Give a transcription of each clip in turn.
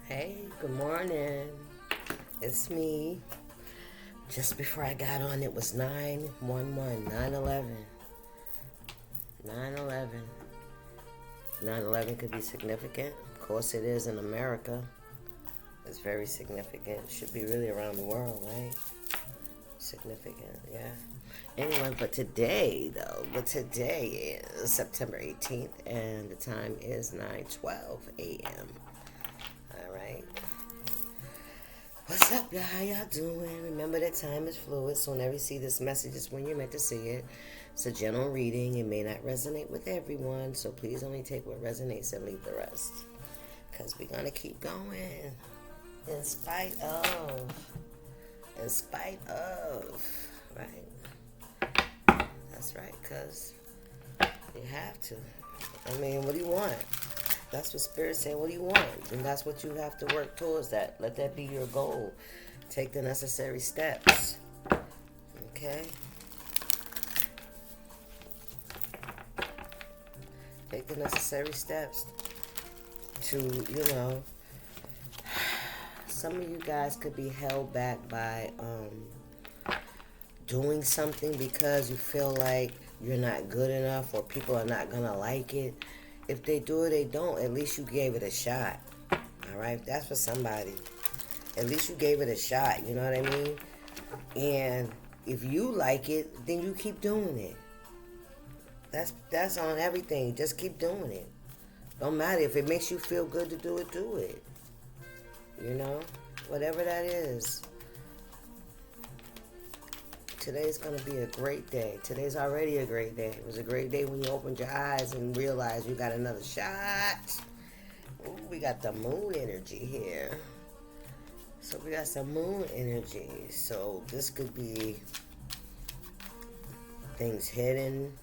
Hey, good morning. It's me. Just before I got on, it was 911, 911, 911. 9/11 could be significant. Of course, it is in America. It's very significant. It should be really around the world, right? Significant, yeah. Anyway, today is September 18th, and the time is 9:12 a.m. All right. What's up, y'all? How y'all doing? Remember that time is fluid, so whenever you see this message, it's when you're meant to see it. It's a general reading. It may not resonate with everyone, so please only take what resonates and leave the rest. Because we're going to keep going in spite of, right? That's right, because you have to. I mean, what do you want? That's what Spirit's saying. What do you want? And that's what you have to work towards. That. Let that be your goal. Take the necessary steps. Okay? Take the necessary steps to, some of you guys could be held back by doing something because you feel like you're not good enough or people are not going to like it. If they do or they don't, at least you gave it a shot. All right? That's for somebody. At least you gave it a shot. You know what I mean? And if you like it, then you keep doing it. That's on everything. Just keep doing it. Don't matter. If it makes you feel good to do it, do it. You know? Whatever that is. Today's going to be a great day. Today's already a great day. It was a great day when you opened your eyes and realized you got another shot. Ooh, we got the moon energy here. So we got some moon energy. So this could be things hidden,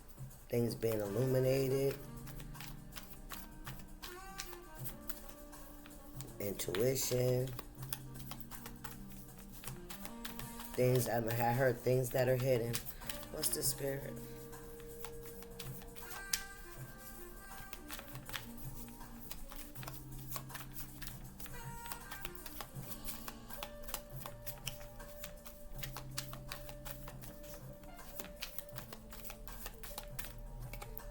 things being illuminated, intuition. Things, I heard things that are hidden. What's the Spirit?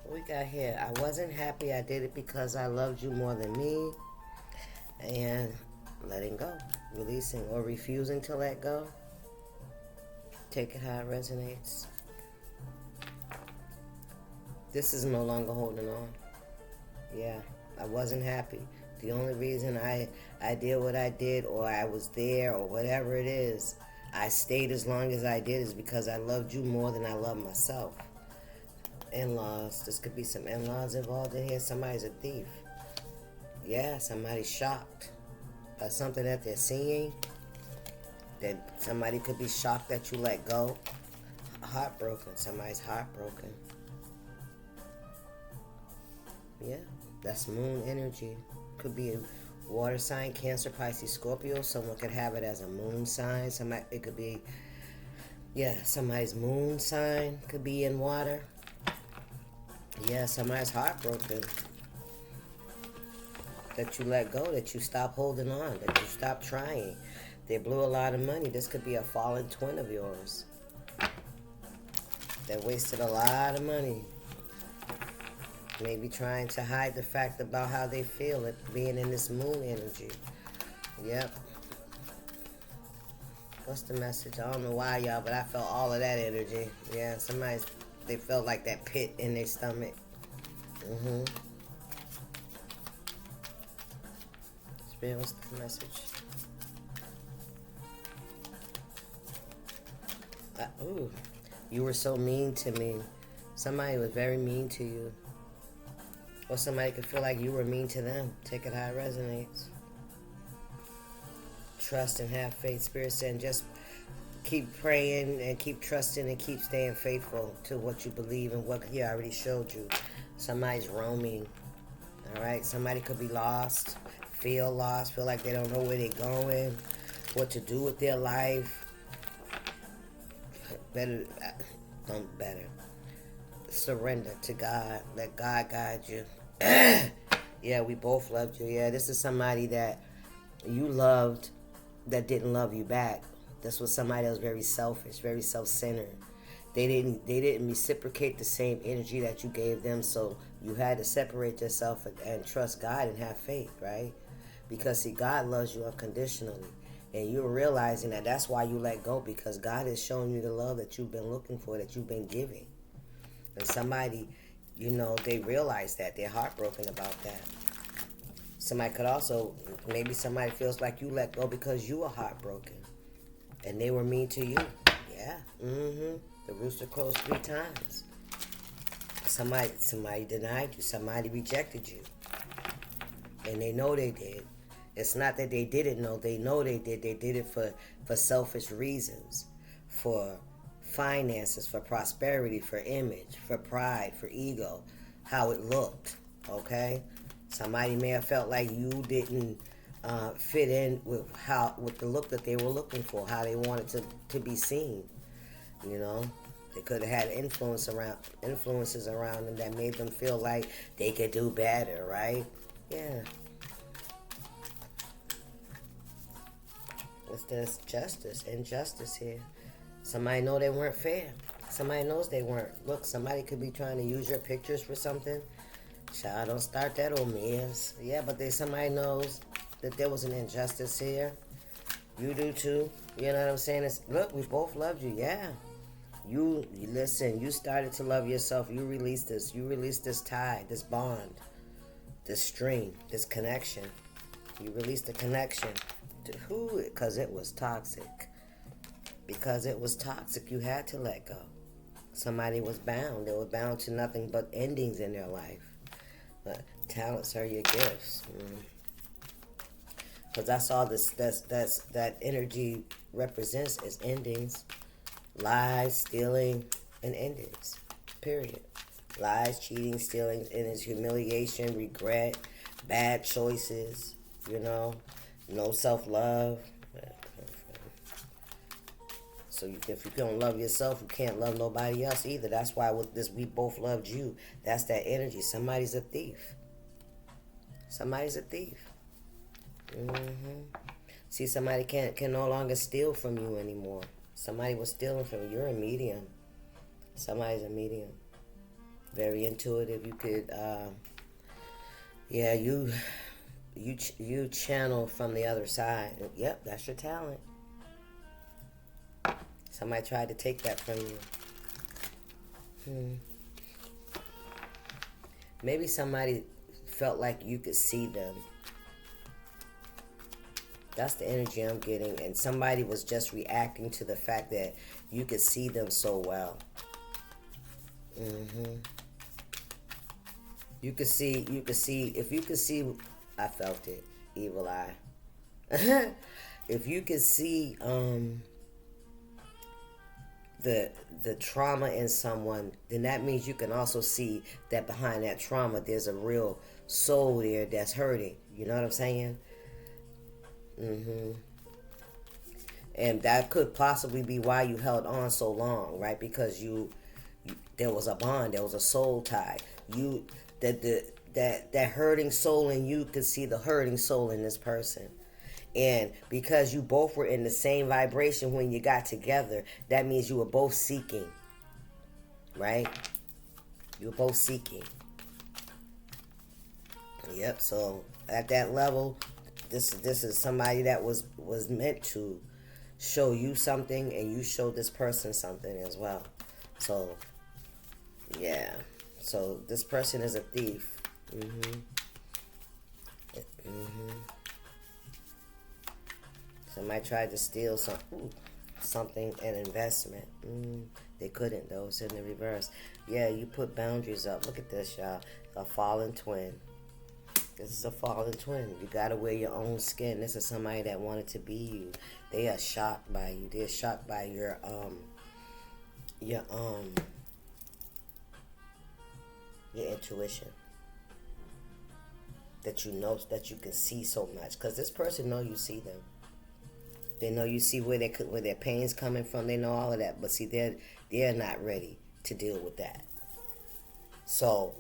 What we got here? I wasn't happy. I did it because I loved you more than me. And letting go. Releasing or refusing to let go. Take it how it resonates. This is no longer holding on. Yeah, I wasn't happy. The only reason I did what I did, or I was there, or whatever it is, I stayed as long as I did is because I loved you more than I loved myself. In-laws. This could be some in-laws involved in here. Somebody's a thief. Yeah, somebody's shocked by something that they're seeing. That somebody could be shocked that you let go. Heartbroken. Somebody's heartbroken. Yeah, that's moon energy. Could be a water sign, Cancer, Pisces, Scorpio. Someone could have it as a moon sign. It could be, somebody's moon sign could be in water. Yeah, somebody's heartbroken. That you let go, that you stop holding on, that you stop trying. They blew a lot of money. This could be a fallen twin of yours that wasted a lot of money. Maybe trying to hide the fact about how they feel it being in this moon energy. Yep. What's the message? I don't know why, y'all, but I felt all of that energy. Yeah, they felt like that pit in their stomach. Spirit, what's the message? Ooh, you were so mean to me. Somebody was very mean to you. Or somebody could feel like you were mean to them. Take it how it resonates. Trust and have faith. Spirit saying just keep praying and keep trusting and keep staying faithful to what you believe and what He already showed you. Somebody's roaming. Alright? Somebody could be lost. Feel lost. Feel like they don't know where they're going. What to do with their life. Better. Surrender to God. Let God guide you. Yeah, we both loved you. Yeah, this is somebody that you loved that didn't love you back. This was somebody that was very selfish, very self-centered. They didn't reciprocate the same energy that you gave them, so you had to separate yourself and trust God and have faith, right? Because see, God loves you unconditionally. And you're realizing that that's why you let go, because God is showing you the love that you've been looking for, that you've been giving. And somebody, they realize that. They're heartbroken about that. Somebody could also, maybe somebody feels like you let go because you were heartbroken. And they were mean to you. Yeah. The rooster crows 3 times. Somebody denied you. Somebody rejected you. And they know they did. It's not that they didn't know. They know they did. They did it for selfish reasons. For finances, for prosperity, for image, for pride, for ego. How it looked. Okay? Somebody may have felt like you didn't fit in with the look that they were looking for. How they wanted to be seen. They could have had influences around them that made them feel like they could do better, right? Yeah. There's injustice here. Somebody know they weren't fair. Somebody knows they weren't. Look, somebody could be trying to use your pictures for something. Child, don't start that old mess. Yeah, but somebody knows that there was an injustice here. You do too. You know what I'm saying? Look, we both loved you. Yeah. You listen. You started to love yourself. You released this. You released this tie, this bond, this string, this connection. You released the connection. To who? Because it was toxic. Because it was toxic, you had to let go. Somebody was bound. They were bound to nothing but endings in their life. But talents are your gifts. Because that's all that energy represents is endings. Lies, stealing, and endings. Period. Lies, cheating, stealing, endings, humiliation, regret, bad choices, no self-love. So if you don't love yourself, you can't love nobody else either. That's why we both loved you. That's that energy. Somebody's a thief. Somebody's a thief. See, somebody can no longer steal from you anymore. Somebody was stealing from you. You're a medium. Somebody's a medium. Very intuitive. You could, you channel from the other side. Yep, that's your talent. Somebody tried to take that from you. Maybe somebody felt like you could see them. That's the energy I'm getting. And somebody was just reacting to the fact that you could see them so well. You could see, if you could see, I felt it, evil eye. If you could see the trauma in someone, then that means you can also see that behind that trauma there's a real soul there that's hurting. You know what I'm saying? And that could possibly be why you held on so long, right? Because you there was a bond, there was a soul tie. That hurting soul in you could see the hurting soul in this person. And because you both were in the same vibration when you got together, that means you were both seeking. Right? You were both seeking. Yep, so at that level, this is somebody that was meant to show you something, and you showed this person something as well. So, yeah. So this person is a thief. Somebody tried to steal something, an investment. They couldn't, though. It's in the reverse. Yeah, you put boundaries up. Look at this, y'all. A fallen twin. This is a fallen twin. You gotta wear your own skin. This is somebody that wanted to be you. They are shocked by you. They're shocked by your intuition. That you know, that you can see so much. Because this person know you see them. They know you see where their pain's coming from. They know all of that. But see, they're not ready to deal with that. So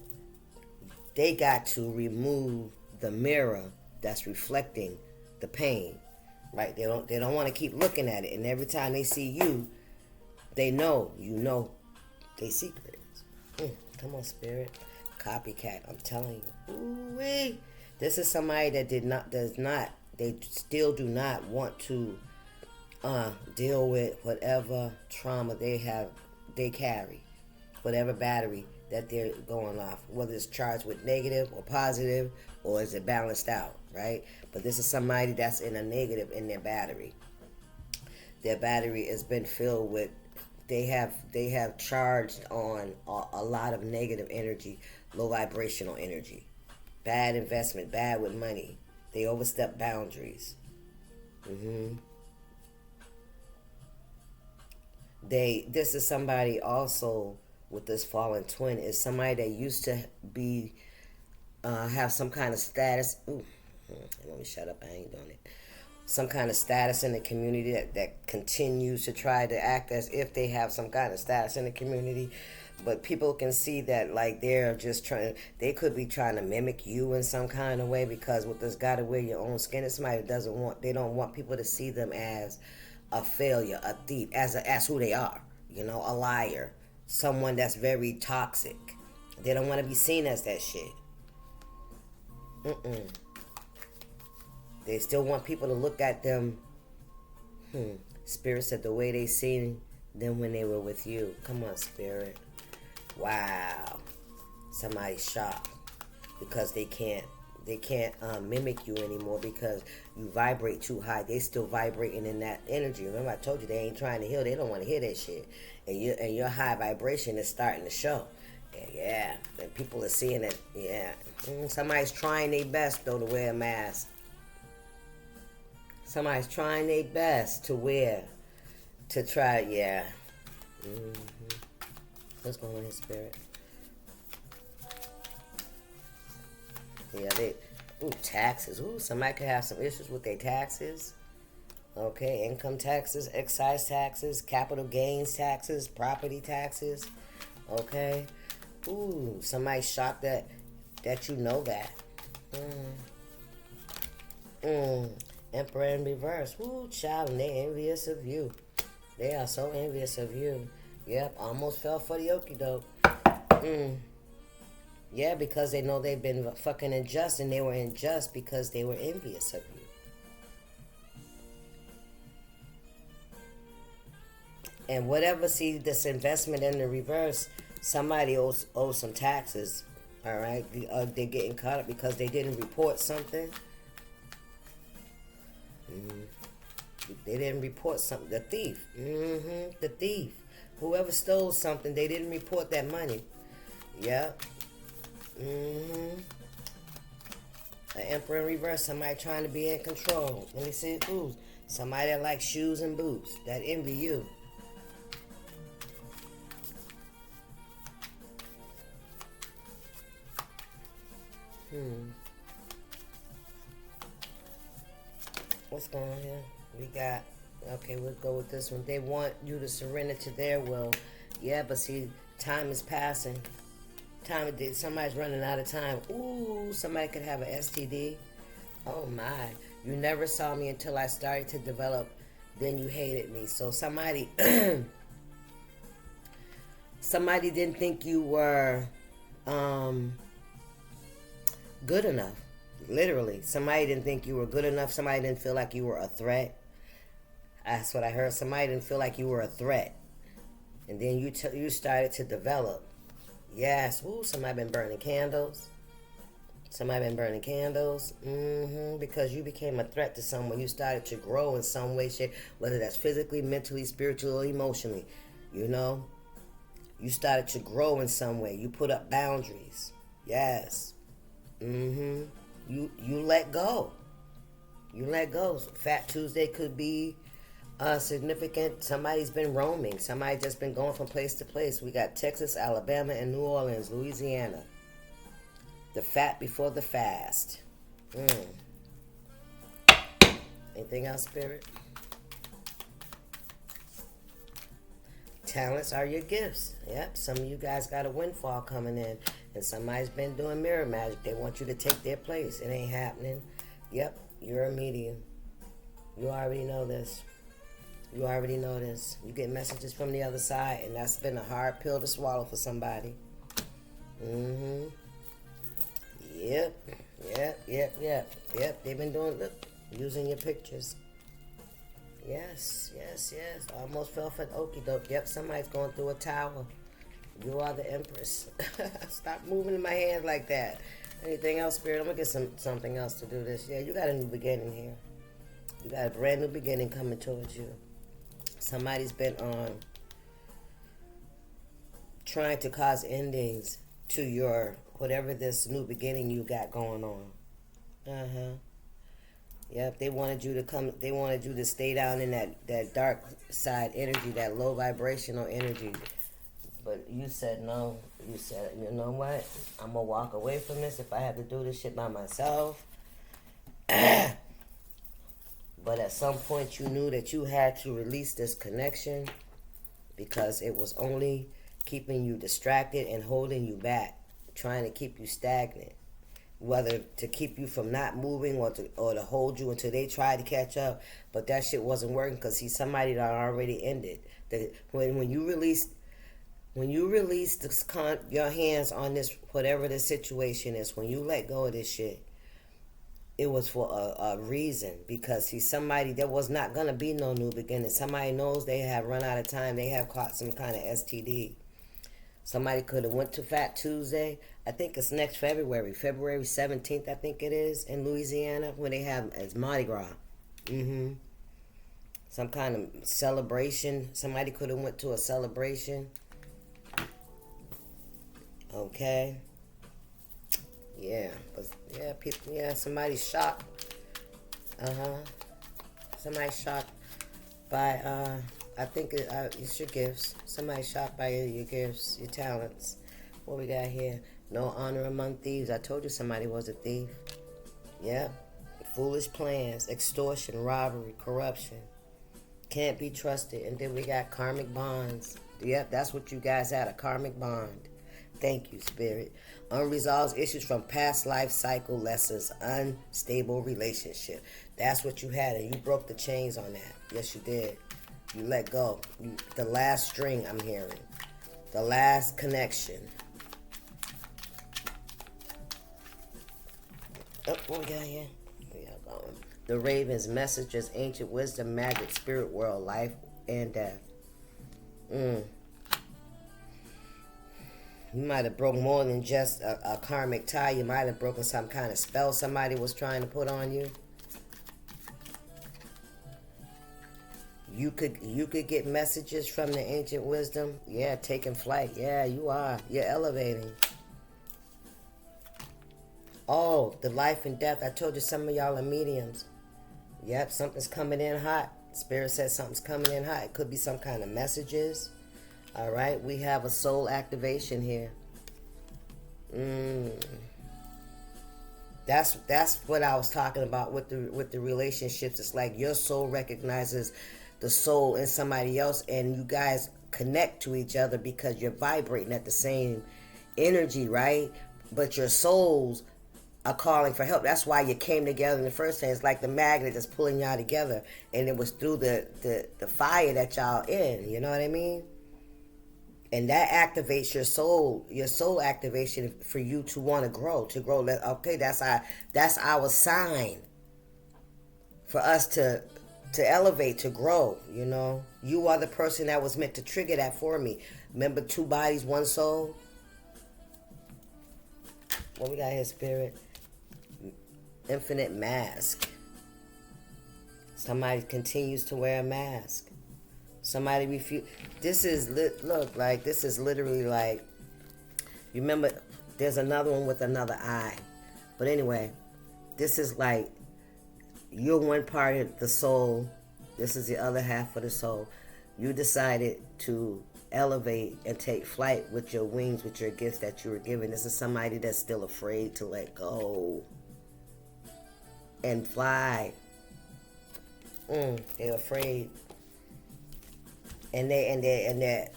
they got to remove the mirror that's reflecting the pain, right? They don't want to keep looking at it. And every time they see you, they know you know they secrets. Come on, spirit. Copycat, I'm telling you. Ooh-wee. This is somebody that they still do not want to deal with whatever trauma they carry, whatever battery that they're going off, whether it's charged with negative or positive, or is it balanced out, right? But this is somebody that's in a negative in their battery. Their battery has been filled with, they have charged on a lot of negative energy, low vibrational energy, bad investment, bad with money. They overstep boundaries. This is somebody also with this fallen twin, is somebody that used to be have some kind of status. Let me shut up. I ain't doing it. Some kind of status in the community that continues to try to act as if they have some kind of status in the community. But people can see that, like, they're just they could be trying to mimic you in some kind of way, because with this gotta wear your own skin, it's somebody that they don't want people to see them as a failure, a thief, as who they are, a liar, someone that's very toxic. They don't want to be seen as that shit. They still want people to look at them. Spirit said the way they seen them when they were with you. Come on, Spirit. Wow. Somebody's shocked because they can't mimic you anymore because you vibrate too high. They still vibrating in that energy. Remember, I told you they ain't trying to heal. They don't want to hear that shit. And your high vibration is starting to show. Yeah. And people are seeing it. Yeah. Somebody's trying their best, though, to wear a mask. Somebody's trying their best to try, yeah. What's going on here, Spirit? Yeah, taxes. Somebody could have some issues with their taxes. Okay, income taxes, excise taxes, capital gains taxes, property taxes. Okay. Somebody's shocked that you know that. Emperor in reverse. Child, and they envious of you. They are so envious of you. Yep, almost fell for the okie doke. Yeah, because they know they've been fucking unjust, and they were unjust because they were envious of you. And whatever, see, this investment in the reverse, somebody owes some taxes, all right? They're getting caught up because they didn't report something. They didn't report something. The thief. The thief. Whoever stole something, they didn't report that money. Yep. An emperor in reverse. Somebody trying to be in control. Let me see. Somebody that likes shoes and boots. That envy you. What's going on here? We got, okay, we'll go with this one. They want you to surrender to their will. Yeah, but see, time is passing. Somebody's running out of time. Somebody could have an STD. Oh my. You never saw me until I started to develop. Then you hated me. So somebody didn't think you were good enough. Literally. Somebody didn't think you were good enough. Somebody didn't feel like you were a threat. That's what I heard. Somebody didn't feel like you were a threat. And then you started to develop. Yes. Somebody been burning candles. Because you became a threat to someone. You started to grow in some way, shape, whether that's physically, mentally, spiritually, or emotionally. You started to grow in some way. You put up boundaries. Yes. You let go. Fat Tuesday could be significant. Somebody's been roaming. Somebody just been going from place to place. We got Texas, Alabama, and New Orleans, Louisiana. The fat before the fast. Anything else, Spirit? Talents are your gifts. Yep, some of you guys got a windfall coming in. And somebody's been doing mirror magic. They want you to take their place. It ain't happening. Yep, you're a medium. You already know this. You already know this. You get messages from the other side, and that's been a hard pill to swallow for somebody. Mm-hmm. Yep. Yep. They've been doing, look, using your pictures. Yes. Almost fell for the okie doke. Yep, somebody's going through a tower. You are the Empress. Stop moving in my hand like that. Anything else, Spirit? I'm going to get something else to do this. Yeah, you got a new beginning here. You got a brand new beginning coming towards you. Somebody's been trying to cause endings to your whatever this new beginning you got going on. Yep, they wanted you to come. They wanted you to stay down in that dark side energy, that low vibrational energy. But you said no. You said, you know what? I'm gonna walk away from this if I have to do this shit by myself. But at some point you knew that you had to release this connection because it was only keeping you distracted and holding you back, trying to keep you stagnant. Whether to keep you from not moving or to hold you until they tried to catch up. But that shit wasn't working because, see, somebody that already ended. When you release your hands on this, whatever the situation is, when you let go of this shit, it was for a reason. Because, see, somebody, there was not going to be no new beginning. Somebody knows they have run out of time. They have caught some kind of STD. Somebody could have went to Fat Tuesday. I think it's next February 17th, I think it is, in Louisiana, when they have, it's Mardi Gras. Some kind of celebration. Somebody could have went to a celebration. Okay. Yeah, but yeah, people, yeah, somebody's shocked. Somebody's shocked by, I think it's your gifts. Somebody's shocked by your gifts, your talents. What we got here? No honor among thieves. I told you somebody was a thief. Yep. Foolish plans, extortion, robbery, corruption. Can't be trusted. And then we got karmic bonds. Yep, that's what you guys had, a karmic bond. Thank you, Spirit. Unresolved issues from past life cycle lessons, unstable relationship. That's what you had, and you broke the chains on that. Yes, you did. You let go. The last string I'm hearing. The last connection. Oh, what we got here? We got going. The ravens, messages, ancient wisdom, magic, spirit world, life and death. You might have broke more than just a karmic tie. You might have broken some kind of spell somebody was trying to put on you. You could get messages from the ancient wisdom. Yeah, taking flight. Yeah, you are. You're elevating. Oh, the life and death. I told you some of y'all are mediums. Yep, something's coming in hot. Spirit says something's coming in hot. It could be some kind of messages. All right, we have a soul activation here. That's what I was talking about with the relationships. It's like your soul recognizes the soul in somebody else, and you guys connect to each other because you're vibrating at the same energy, right? But your souls are calling for help. That's why you came together in the first place. It's like the magnet that's pulling y'all together, and it was through the fire that y'all in. You know what I mean? And that activates your soul activation for you to want to grow, Okay, that's our sign for us to elevate, to grow, you know. You are the person that was meant to trigger that for me. Remember, 2 bodies, 1 soul? What we got here, Spirit? Infinite mask. Somebody continues to wear a mask. Somebody refuse. This is this is literally like, you remember, there's another one with another eye. But anyway, this is like, you're one part of the soul. This is the other half of the soul. You decided to elevate and take flight with your wings, with your gifts that you were given. This is somebody that's still afraid to let go and fly. They're afraid. And they're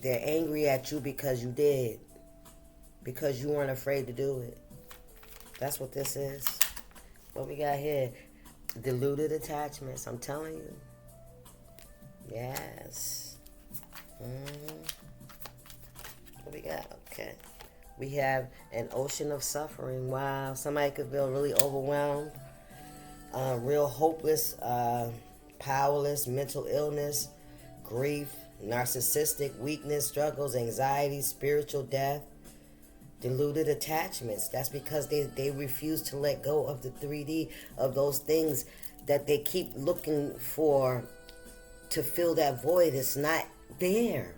angry at you because you did. Because you weren't afraid to do it. That's what this is. What we got here? Deluded attachments, I'm telling you. Yes. What we got? Okay. We have an ocean of suffering. Wow. Somebody could feel really overwhelmed, real hopeless, powerless, mental illness, grief, narcissistic weakness, struggles, anxiety, spiritual death, deluded attachments. That's because they refuse to let go of the 3D, of those things that they keep looking for to fill that void. It's not there.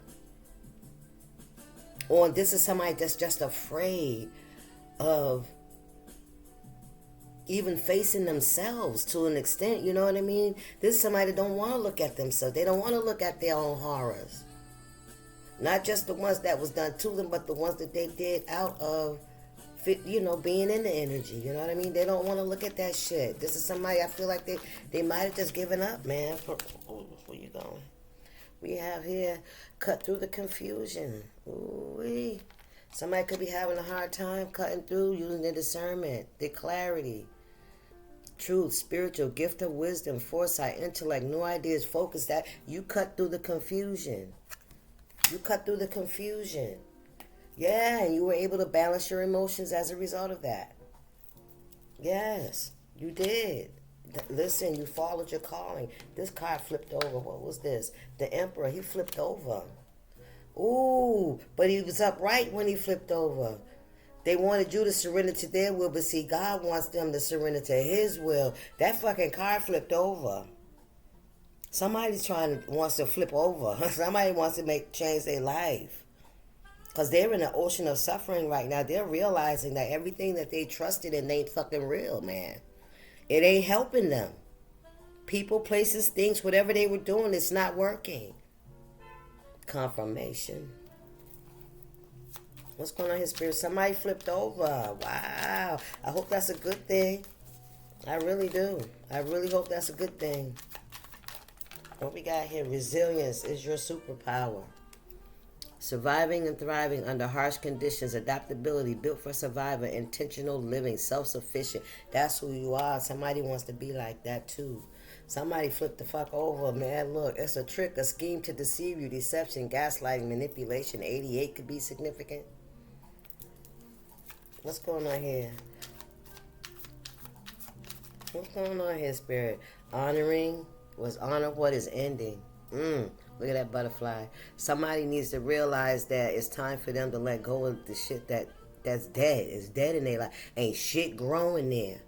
Or this is somebody that's just afraid of even facing themselves to an extent, you know what I mean? This is somebody that don't want to look at themselves. They don't want to look at their own horrors. Not just the ones that was done to them, but the ones that they did out of, you know, being in the energy. You know what I mean? They don't want to look at that shit. This is somebody, I feel like they might have just given up, man. Where you going? We have here, cut through the confusion. Ooh-wee. Somebody could be having a hard time cutting through, using their discernment, their clarity, truth, spiritual, gift of wisdom, foresight, intellect, new ideas, focus. That you cut through the confusion. You cut through the confusion. Yeah, and you were able to balance your emotions as a result of that. Yes, you did. Listen, you followed your calling. This card flipped over. What was this? The Emperor, he flipped over. Ooh, but he was upright when he flipped over. They wanted you to surrender to their will, but see, God wants them to surrender to his will. That fucking card flipped over. Somebody's wants to flip over. Somebody wants to change their life. Because they're in an ocean of suffering right now. They're realizing that everything that they trusted in ain't fucking real, man. It ain't helping them. People, places, things, whatever they were doing, it's not working. Confirmation. What's going on here, Spirit? Somebody flipped over. Wow. I hope that's a good thing. I really do. I really hope that's a good thing. What we got here? Resilience is your superpower. Surviving and thriving under harsh conditions, adaptability, built for survival, intentional living, self-sufficient. That's who you are. Somebody wants to be like that too. Somebody flipped the fuck over, man. Look, it's a trick, a scheme to deceive you, deception, gaslighting, manipulation. 88 could be significant. What's going on here? What's going on here, Spirit? Honoring was honor what is ending. Look at that butterfly. Somebody needs to realize that it's time for them to let go of the shit that's dead. It's dead in their life. Ain't shit growing there.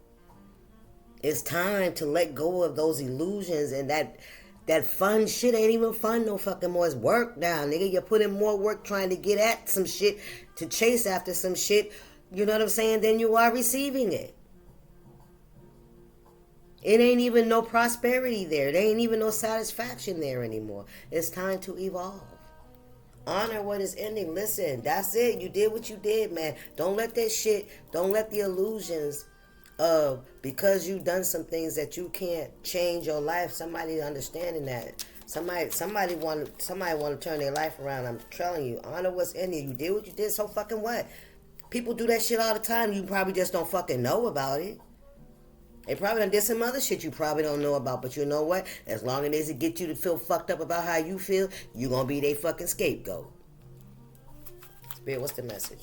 It's time to let go of those illusions, and that fun shit ain't even fun no fucking more. It's work now, nigga. You're putting more work trying to get at some shit, to chase after some shit, you know what I'm saying, than you are receiving it. It ain't even no prosperity there. There ain't even no satisfaction there anymore. It's time to evolve. Honor what is ending. Listen, that's it. You did what you did, man. Don't let that shit, don't let the illusions of, because you've done some things that you can't change your life. Somebody understanding that. Somebody want to turn their life around. I'm telling you, honor what's ending. You did what you did, so fucking what? People do that shit all the time. You probably just don't fucking know about it. They probably done did some other shit you probably don't know about, but you know what? As long as it get you to feel fucked up about how you feel, you gonna be their fucking scapegoat. Spirit, what's the message?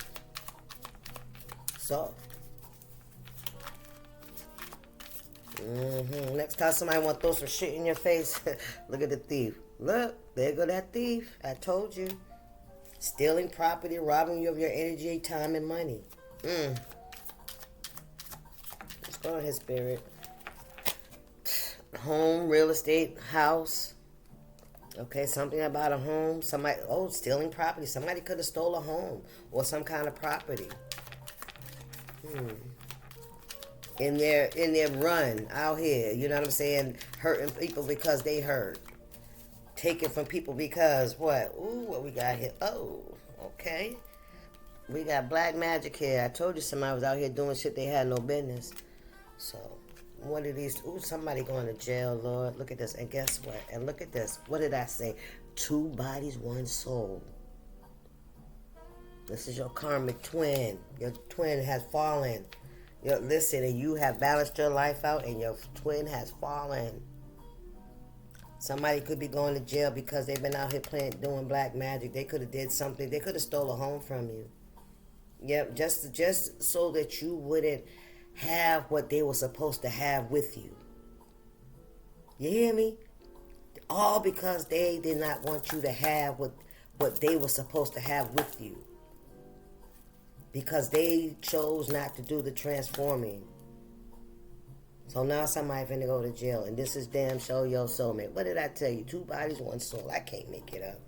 So. Next time somebody want to throw some shit in your face, look at the thief. Look, there go that thief. I told you. Stealing property, robbing you of your energy, time, and money. Go ahead, Spirit. Home, real estate, house. Okay, something about a home. Somebody, stealing property. Somebody could have stole a home or some kind of property. In their run out here, you know what I'm saying? Hurting people because they hurt. Taking from people because what? Ooh, what we got here? Oh, okay. We got black magic here. I told you somebody was out here doing shit they had no business. So, one of these, somebody going to jail, Lord. Look at this. And guess what? And look at this. What did I say? 2 bodies, 1 soul. This is your karmic twin. Your twin has fallen. Listen, and you have balanced your life out and your twin has fallen. Somebody could be going to jail because they've been out here doing black magic. They could have did something. They could have stole a home from you. Yep, just so that you wouldn't have what they were supposed to have with you. You hear me? All because they did not want you to have what they were supposed to have with you. Because they chose not to do the transforming. So now somebody finna go to jail. And this is damn show your soulmate. What did I tell you? 2 bodies, 1 soul. I can't make it up.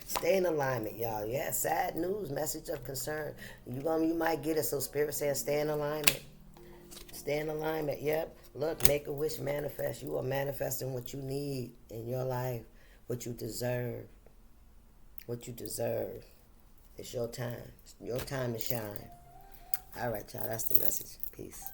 Stay in alignment, y'all. Yeah, sad news, message of concern. You might get it. So Spirit says stay in alignment. Stay in alignment. Yep. Look, make a wish, manifest. You are manifesting what you need in your life. What you deserve. What you deserve. It's your time. It's your time to shine. All right, y'all. That's the message. Peace.